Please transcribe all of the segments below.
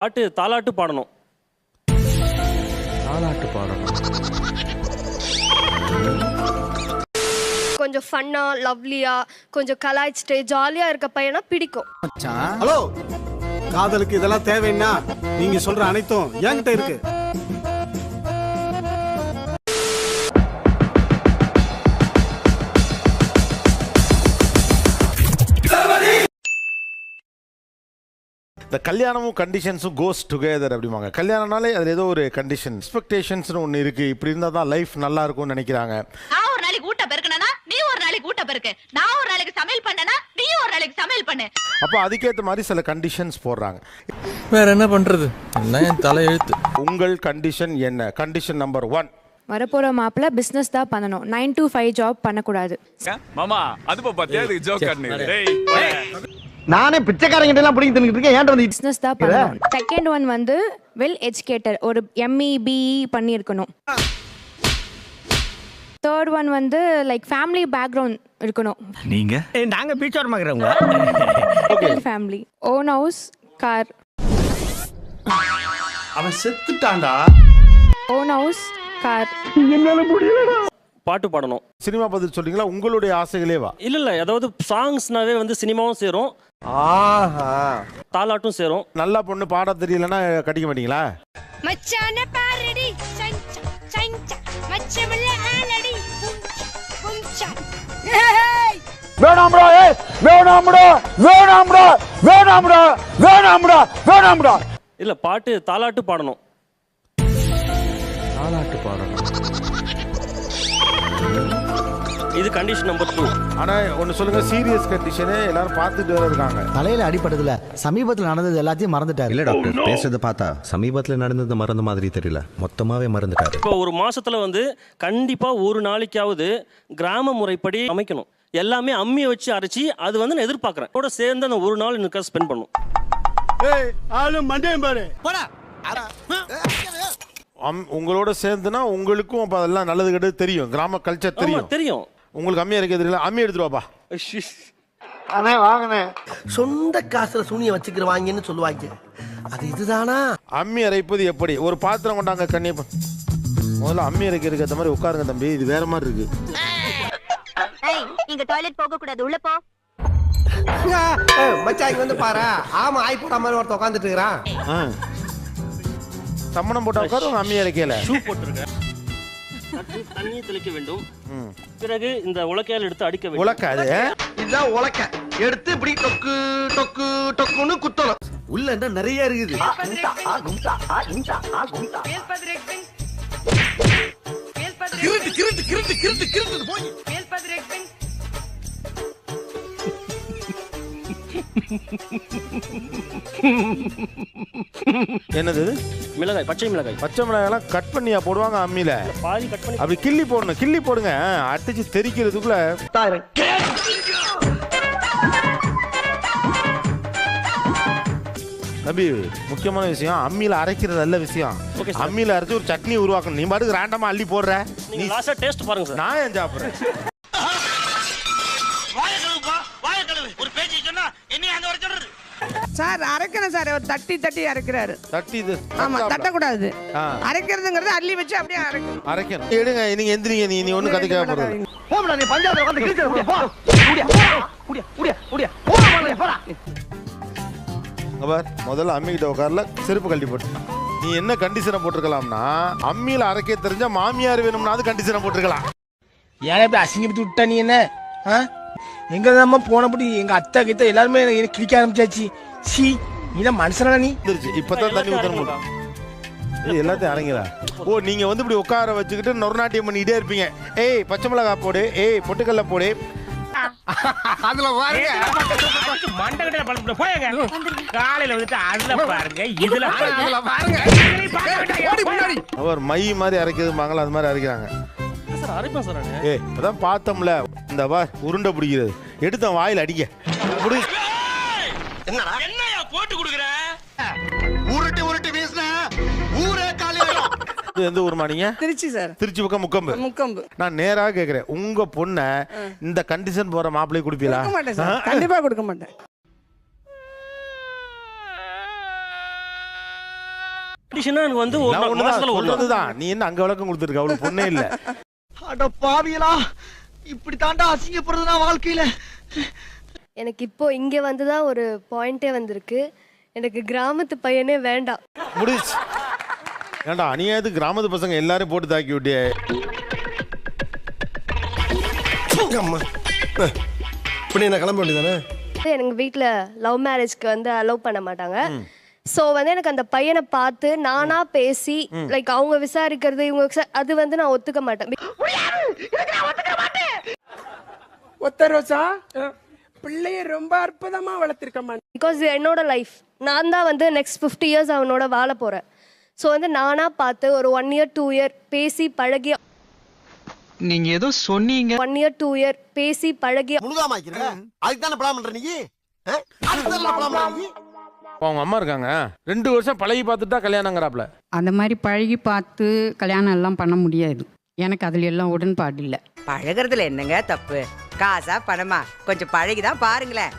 பாட்டு தாலாட்டு பாடணும். தாலாட்டு பாடணும். கொஞ்சம் ஃபன்னா லவ்லியா கொஞ்சம் கலாய்ச்சிட்டு ஜாலியா இருக்க பையனா பிடிக்கும். ஹலோ, காதலுக்கு இதெல்லாம் தேவைன்னா நீங்க சொல்ற அனைத்தும் என்கிட்ட இருக்கு. இந்த கல்யாணமும் கண்டிஷன்ஸும் கோஸ் டுகெதர் அப்படிம்பாங்க. கல்யாணம்னாலே அது ஏதோ ஒரு கண்டிஷன், எக்ஸ்பெக்டேஷன்ஸ்னு ஒன்று இருக்குது. இப்படி இருந்தால் தான் லைஃப் நல்லா இருக்கும்னு நினைக்கிறாங்க. நான் ஒரு நாளைக்கு ஊட்ட பெருக்கனா நீ ஒரு நாளைக்கு ஊட்ட பெருக்கு, நான் ஒரு நாளைக்கு சமையல் பண்ணனா நீ ஒரு நாளைக்கு சமையல் பண்ணு. அப்போ அதுக்கேற்ற மாதிரி சில கண்டிஷன்ஸ் போடுறாங்க. வேற என்ன பண்றது, எல்லாம் தலை எழுத்து. உங்கள் கண்டிஷன் என்ன? கண்டிஷன் நம்பர் 1, வரப்போற மாப்பிள்ள பிசினஸ் தான் பண்ணணும். 9 to 5 ஜாப் பண்ணக்கூடாது. மாமா அது பாத்தியா அதுக்கு ஜோக் பண்ணு. நானே பிச்சைக்காரங்கிட்ட எல்லாம் பிடிங்கி தின்னுட்டு இருக்கேன். ஏன்டா வந்து பிசினஸ் தான் பண்ணணும். செகண்ட் ஒன் வந்து வெல் எஜுகேட்டட், ஒரு ME BE பண்ணியிருக்கணும். தேர்ட் ஒன் வந்து லைக் ஃபேமிலி பேக்ரவுண்ட் இருக்கணும். நீங்க நாங்க பீச்சோர் மகறவங்க. Family, own house, car. அவன் செத்துட்டான்டா. Own house, car. என்னால முடியலடா. பாட்டு பாடணும். சினிமா பதில் சொல்றீங்களா? உங்களுடைய ஆசைகளே வா. இல்ல அதாவது சாங்ஸ்னாவே வந்து சினிமாவும் சேரும், தாலாட்டும் சேரும். நல்லா பொண்ணு பாட தெரியலன்னா கட்டிக்க மாட்டீங்களா? மச்சான பாரடி சஞ்ச சஞ்ச மச்சமல்ல ஆலடி புஞ்ச. வேணாம்டா, வேணாம்டா, வேணாம்டா, வேணாம்டா, வேணாம்டா, வேணாம்டா. இல்ல பாட்டு தாலாட்டு பாடணும். தாலாட்டு பாடணும். இது கண்டிஷன் நம்பர் 2. ஆனா ஒன்னு சொல்லுங்க, சீரியஸ் கண்டிஷனே எல்லாரும் பார்த்துட்டு வேற இருக்காங்க. தலையில அடிபட்டதுல சமீபத்துல நடந்தது எல்லாத்தையும் மறந்துட்டாரு. இல்ல டாக்டர், பேசுறத பார்த்தா சமீபத்துல நடந்தது மறந்த மாதிரி தெரியல, மொத்தமாவே மறந்துட்டாரு. இப்போ ஒரு மாசத்துல வந்து கண்டிப்பா ஒரு நாளைக்காவது கிராம முறைப்படி அமைக்கணும். எல்லாமே அம்மியை வச்சு அரைச்சி அது வந்து நான் எதிர்பார்க்கறேன். கூட சேர்ந்து அந்த ஒரு நாள் எனக்கு ஸ்பெண்ட் பண்ணும். ஏய், ஆளு மண்டையம் பாரு. போடா. உங்களோட சேர்ந்துனா உங்களுக்கும் அப்ப அதெல்லாம் நல்லது கெட்டது தெரியும், கிராம கல்ச்சர் தெரியும். தெரியும். உங்களுக்கு அம்மி அரைக்க தெரியல, அம்மி எடுத்துட்டு வாப்பா. அண்ணே வாங்கண்ணே. சொந்த காசுல சூனிய வச்சுக்கிறவாங்கன்னு சொல்லுவாங்க, அது இதுதானா? அம்மி அரைப்பது எப்படி? ஒரு பாத்திரம் கொண்டாங்க கண்ணியப்பா. முதல்ல அம்மி அரைக்கிறதுக்கு ஏற்ற மாதிரி உட்காருங்க தம்பி, இது வேற மாதிரி இருக்கு. இங்க டாய்லெட் போக கூடாது, உள்ள போ. மச்சான் இங்க வந்து பாரு, ஆமா ஆய் போட்ட மாதிரி ஒருத்த உட்கார்ந்துட்டு இருக்கான். சம்மணம் போட்டா உட்காரு, அம்மி அரைக்கல. ஷூ போட்டுருக்கேன். தண்ணி தெளிக்க வேண்டும். பிறகு இந்த உலக்கையால் எடுத்து அடிக்க வேண்டும். உலக்க அது இதான் உலக்க எடுத்து இப்படி டொக்கு டொக்கு டொக்குன்னு குத்தணும். உள்ள என்ன நிறைய இருக்குது. கிருட்டு கிருட்டு கிருட்டு கிருட்டு கிருட்டு போய். என்னது? மிளகாய், பச்சை மிளகாய். பச்சை மிளகாய் எல்லாம் கட் பண்ணியா போடுவாங்க அம்மியில? பாதி கட் பண்ணி அப்படி கிள்ளி போடணும். கிள்ளி போடுங்க, அடிச்சு தெரிக்கிறதுக்குள்ள. தம்பி முக்கியமான விஷயம், அம்மியில அரைக்கிறது நல்ல விஷயம். அம்மியில அரைச்சு ஒரு சட்னி உருவாக்கணும். நீ பாட்டுக்கு ரேண்டமா அள்ளி போடுற. நீங்க லாஸ்டா டேஸ்ட் பாருங்க சார். நான் ஏன் சாப்பிடுறேன்? ஒரு பேச்சு சொன்னா என்ன அங்க வர சொல்றது சார்? அரைக்கணும் சார், ஒரு தட்டி தட்டி அரைக்கிறாரு. தட்டி இது. ஆமா, தட்டக்கூடாது. அரைக்கிறதுங்கிறது அள்ளி வச்சு அப்படியே அரைக்கணும். அரைக்கணும். எடுங்க, நீங்க எந்திரிங்க. நீ ஒண்ணு கதைக்க போறது. போடா, நீ பஞ்சாயத்துல வந்து கிழிச்சு போ. குடியா குடியா குடியா குடியா போடா. முதல்ல அம்மிக்கிட்ட உட்கார்ல, செருப்பு கழட்டி போட்டு. நீ என்ன கண்டிஷனை போட்டிருக்கலாம்னா, அம்மியில அரைக்க தெரிஞ்சா மாமியார் வேணும்னா அது கண்டிஷனை போட்டிருக்கலாம். ஏன் இப்படி அசிங்கப்பட்டு விட்டா நீ? என்ன எங்க நம்ம போனபடி எங்க அத்தை கிட்ட எல்லாருமே கிழிக்க ஆரம்பிச்சாச்சு. சி, நீதான் மனுஷனா? நீ இப்பதான் தண்ணி ஊத்தணும். எல்லாத்தையும் அரைங்களா? ஓ, நீங்க வந்து இப்படி உட்கார வச்சுக்கிட்டு நொறுநாட்டியம் பண்ணிட்டே இருப்பீங்க. ஏய் பச்சை மிளகாய் போடு, ஏய் பொட்டுக்கல்ல போடு. அதுல பாருங்க மண்டகிட்ட பழப்பு போயங்க. காலையில வந்துட்டு அதுல பாருங்க, இதுல பாருங்க. அவர் மை மாதிரி அரைக்கிறது அது மாதிரி அரைக்கிறாங்க. Sir அரைப்பேன் sir. ஏய் அதான் பார்த்தோம்ல, இந்த வா உருண்டை பிடிக்கிறது எடுத்த வாயில் அடிக்க. என்னையா போட்டு குடுக்குற? உருட்டி உருட்டி வீசினா ஊரே காலியாயிடும். எந்த ஊர்மா நீங்க? திருச்சி சார். திருச்சி பக்கம் முக்கம்பு. முக்கம்பு. நான் நேரா கேக்குறேன், உங்க பொண்ண இந்த கண்டிஷன் போற மாப்பிள்ளை குடுப்பீங்களா? கொடுக்க மாட்டேன் சார், கண்டிப்பா கொடுக்க மாட்டேன். கண்டிஷனா எனக்கு வந்து ஒரு மாசத்துல ஒரு ஒண்ணுதான். நீ என்ன அங்க விளக்கம் கொடுத்துருக்க? அவளுக்கு பொண்ணே இல்ல. அட பாவியலா, இப்படி தாண்டா அசிங்கப்படுறது நான் வாழ்க்கையில. எனக்கு இப்போ இங்கே வந்து தான் ஒரு பாயிண்டே வந்திருக்கு. எனக்கு கிராமத்து பையனே வேண்டாம். முடிச்சு. ஏண்டா அநியாயத்து கிராமத்து பசங்க எல்லாரும் போட்டு தாக்கி விட்டியே. இப்படி என்ன கிளம்ப வேண்டியதானே? எனக்கு வீட்டில் லவ் மேரேஜ்க்கு வந்து அலோவ் பண்ண மாட்டாங்க. ஸோ வந்து எனக்கு அந்த பையனை பார்த்து நானா பேசி லைக் அவங்க விசாரிக்கிறது இவங்க அது வந்து நான் ஒத்துக்க மாட்டேன். ஒத்த ரோசா பிள்ளைய ரொம்ப அற்புதமா வளர்த்திருக்கமா. பிகாஸ் என்னோட லைஃப் நான் தான் வந்து நெக்ஸ்ட் 50 years அவனோட வாழ போகிறேன். ஸோ வந்து நானா பார்த்து ஒரு 1 year 2 year பேசி பழகி. நீங்க ஏதோ சொன்னீங்க. 1 year 2 year பேசி பழகி. முழுகாமாக்கிறேன். அதுக்கு தானே பிளான் பண்ற நீ? அதுக்கு தானே பிளான் பண்ற நீ? அவங்க அம்மா இருக்காங்க. 2 வருஷம் பழகி பார்த்துட்டா கல்யாணங்கிறாப்ல. அந்த மாதிரி பழகி பார்த்து கல்யாணம் எல்லாம் பண்ண முடியாது. எனக்கு அதுல எல்லாம் உடன்பாடு இல்லை. பழகுறதுல என்னங்க தப்பு? காசா பணமா கொஞ்சம் பழகிதான் பாருங்களேன்.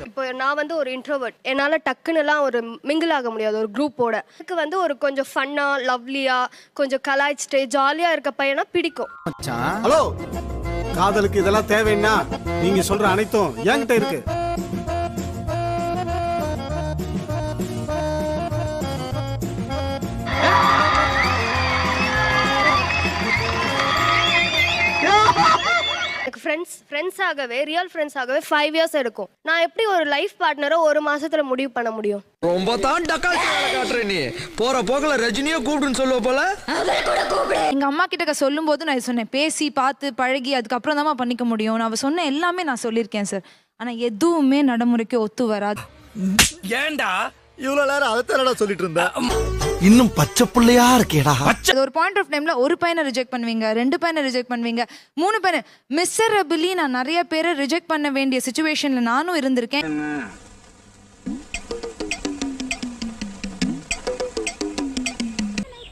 இப்போ நான் வந்து ஒரு இன்ட்ரோவர்ட். என்னால டக்குன்னுலாம் ஒரு மிங்கிள் ஆக முடியாது ஒரு குரூப்போட. எனக்கு வந்து ஒரு கொஞ்சம் ஃபன்னா லவ்லியா கொஞ்சம் கலாய்ச்சிட்டு ஜாலியா இருக்க பையனா பிடிக்கும். ஹலோ, காதலுக்கு இதெல்லாம் தேவைன்னா நீங்க சொல்ற அனைத்தும் என்கிட்ட இருக்கு. ஃப்ரெண்ட்ஸ் ஆகவே ரியல் ஃப்ரெண்ட்ஸ் ஆகவே 5 years எடுக்கும். நான் எப்படி ஒரு லைஃப் பார்ட்னரை ஒரு மாசத்துல முடிவு பண்ண முடியும்? ரொம்ப தான் டக்கால்ட்டி வேலை காட்டுற நீ. போற போகல ரஜினியோ கூப்பிடுன்னு சொல்லுவ போல. எங்க அம்மா கிட்ட சொல்லும் போது நான் சொன்னேன் பேசி பார்த்து பழகி அதுக்கப்புறம் தான் பண்ணிக்க முடியும். நான் சொன்ன எல்லாமே நான் சொல்லியிருக்கேன் சார். ஆனா எதுவுமே நடைமுறைக்கு ஒத்து வராது. ஏண்டா இவ்வளவு நேரம் அதத்தரடா சொல்லிட்டு இருந்தா? இன்னும் பச்சை புள்ளையா இருக்கேடா. ஒரு பாயிண்ட் ஆஃப் டைம்ல ஒரு பையனை ரிஜெக்ட் பண்ணுவீங்க, 2 பையனை ரிஜெக்ட் பண்ணுவீங்க, 3 பையனை மிஸ்ஸரபிளி நான் நிறைய பேரை ரிஜெக்ட் பண்ண வேண்டிய சிச்சுவேஷன்ல நானும் இருந்திருக்கேன்.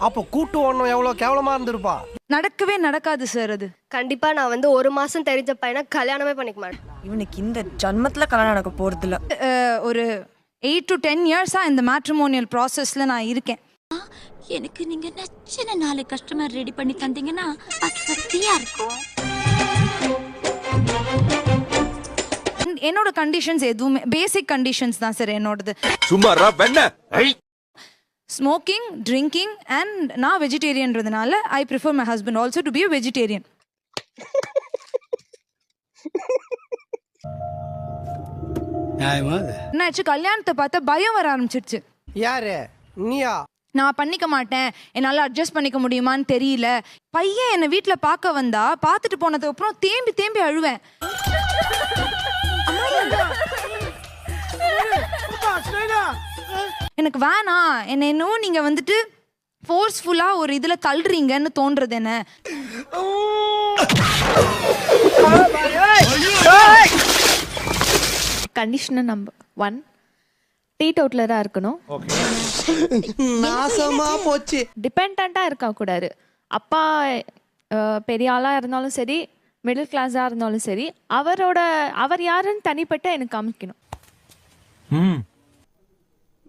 அப்ப கூட்டு ஒண்ணும் எவ்வளவு கேவலமா இருந்திருப்பா. நடக்கவே நடக்காது சார். அது கண்டிப்பா நான் வந்து ஒரு மாசம் தெரிஞ்ச பையனை கல்யாணமே பண்ணிக்க மாட்டேன். இவனுக்கு இந்த ஜன்மத்துல கல்யாணம் நடக்க போறது இல்ல. ஒரு 8 to 10 years இந்த மேட்ரிமோனியல் ப்ராசஸ்ல நான் இருக்கேன். எனக்கு நீங்க நச்சின 4 கஸ்டமர் ரெடி பண்ணி தந்தீங்கன்னா சத்தியா இருக்கும். என்னோட கண்டிஷன்ஸ் எதுவுமே பேசிக் கண்டிஷன்ஸ் தான் சார் என்னோடது. சும்மாரா வெண்ண ஸ்மோக்கிங், ட்ரிங்கிங் அண்ட் நான் வெஜிடேரியன்றதுனால I prefer my husband also to be a vegetarian. என்னாச்சு கல்யாணத்தை பார்த்தா பயம் வர ஆரம்பிச்சிருச்சு. யாரு நீயா? நான் பண்ணிக்க மாட்டேன், என்னால் அட்ஜஸ்ட் பண்ணிக்க முடியுமான்னு தெரியல. பையன் என்னை வீட்டில் பார்க்க வந்தா பார்த்துட்டு போனதுக்கு அப்புறம் தேம்பி தேம்பி அழுவேன். எனக்கு வேணாம், என்ன இன்னும் நீங்க வந்துட்டு ஃபோர்ஸ்ஃபுல்லா ஒரு இதுல தள்ளுறீங்கன்னு தோன்றது என்ன. கண்டிஷனர் நம்பர் 1 டீட் அவுட்லராக இருக்கணும். நாசமா போச்சு. டிபெண்ட்டாக இருக்கக்கூடாது. அப்பா பெரிய ஆளாக இருந்தாலும் சரி, மிடில் கிளாஸாக இருந்தாலும் சரி, அவர் யாருன்னு தனிப்பட்ட எனக்கு காமிக்கணும்.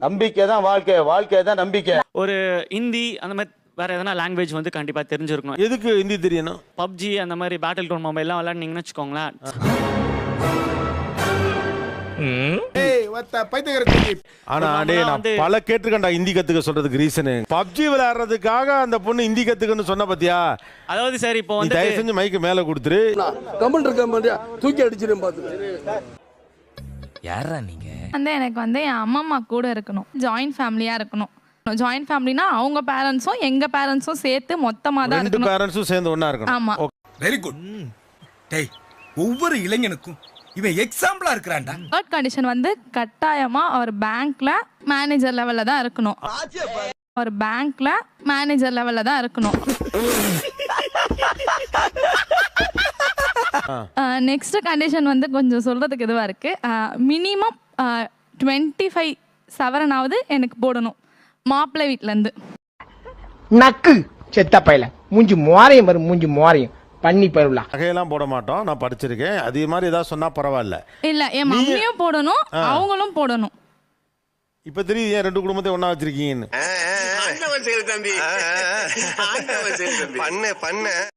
நம்பிக்கை தான் வாழ்க்கை, வாழ்க்கை தான் நம்பிக்கை. ஒரு ஹிந்தி அந்த மாதிரி வேற எதனா லாங்குவேஜ் வந்து கண்டிப்பா தெரிஞ்சிருக்கணும். எதுக்கு ஹிந்தி தெரியணும்? PUBG அந்த மாதிரி பேட்டில் கிரவுண்ட் மொபைல்லாம் விளையாடுனீங்கன்னு வச்சுக்கோங்களேன். ஆனா நான் பல கேட்டிருக்கேன்டா ஹிந்தி கத்துக்க சொல்றதுக்கு ரீசன் PUBG விளையாடுறதுக்காக அந்த பொண்ணு ஹிந்தி கத்துக்கன்னு சொன்ன பத்தியா? அதாவது சரி இப்போ வந்து தயவு செஞ்சு மைக்கு மேல கொடுத்துரு. கமெண்ட் இருக்க மாட்டியா தூக்கி அடிச்சிரும் பாத்து. யாரா நீங்க? எனக்கு வந்து என் அம்மா கூட இருக்கணும், ஜாயிண்ட் ஃபேமிலியா இருக்கணும். ஜாயிண்ட் ஃபேமிலினா அவங்க பேரண்ட்ஸும் எங்க பேரண்ட்ஸும் சேர்த்து மொத்தமா தான் இருக்கணும். 2 பேரண்ட்ஸும் சேர்ந்து ஒண்ணா இருக்கணும். ஆமா. Very good. டேய் ஒவ்வொரு இளைஞனுக்கும் இவன் எக்ஸாம்பிளா இருக்கறான்டா. தேர்ட் கண்டிஷன் வந்து கட்டாயமா ஒரு பேங்க்ல மேனேஜர் லெவல்ல தான் இருக்கணும். ஒரு பேங்க்ல மேனேஜர் லெவல்ல தான் இருக்கணும். நெக்ஸ்ட் கண்டிஷன் வந்து கொஞ்சம் சொல்றதுக்கு இதுவா இருக்கு. மினிமம் 25 சவரனாவது எனக்கு போடணும் மாப்பிள்ளை வீட்ல இருந்து. நக்கு செத்த பையல மூஞ்சி மோரையும் வரும், மூஞ்சி மோரையும் பண்ணி பருவலாம். நகையெல்லாம் போட மாட்டோம், நான் படிச்சிருக்கேன். அதே மாதிரி ஏதாவது சொன்னா பரவாயில்ல. இல்ல என் மம்மியும் போடணும், அவங்களும் போடணும். இப்ப தெரியுது ஏன் 2 குடும்பத்தை ஒண்ணா வச்சிருக்கீங்கன்னு. ஆண்டவன் செயல் தம்பி, ஆண்டவன் செயல் தம்பி. பண்ணு